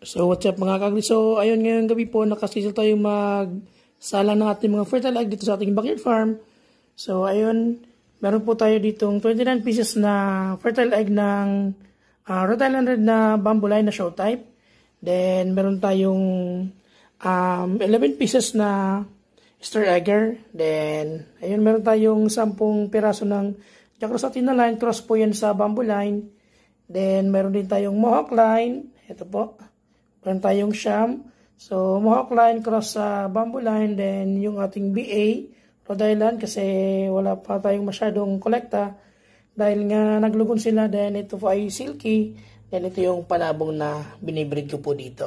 So what's up mga kagri? So ayun, ngayong gabi po nakaschedule tayo magsala ng ating mga fertile egg dito sa ating backyard farm. So ayun, meron po tayo ditong 29 pieces na fertile egg ng Rhode Island Red na bamboo line na show type. Then meron tayong 11 pieces na star egger. Then ayun, meron tayong 10 piraso ng Jack Russell line, cross po yan sa bamboo line. Then meron din tayong Mohawk line, ito po. Meron tayong Sham. So, Mohawk line cross sa bamboo line. Then, yung ating BA, Rhode Island, kasi wala pa tayong masyadong kolekta. Dahil nga naglugon sila. Then, ito po ay silky. Then, ito yung panabong na binibreed ko po dito.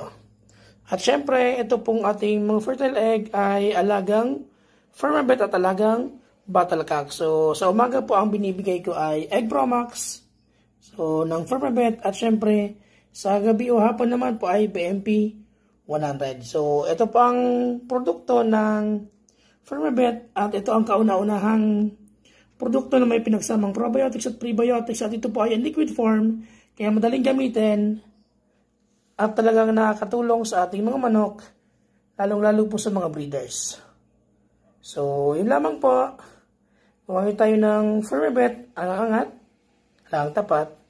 At syempre, ito pong ating mga fertile egg ay alagang Firmabet at alagang Battlecock. So, sa umaga po ang binibigay ko ay Egg Pro Max. So, ng Firmabet at syempre, sa gabi o hapon naman po ay BMP 100. So, ito po ang produkto ng Firmabet at ito ang kauna-unahang produkto na may pinagsamang probiotics at prebiotics at ito po ay in liquid form kaya madaling gamitin at talagang nakakatulong sa ating mga manok lalong-lalo po sa mga breeders. So, yun lamang po. Gumamit tayo ng Firmabet, ang angat, lang tapat.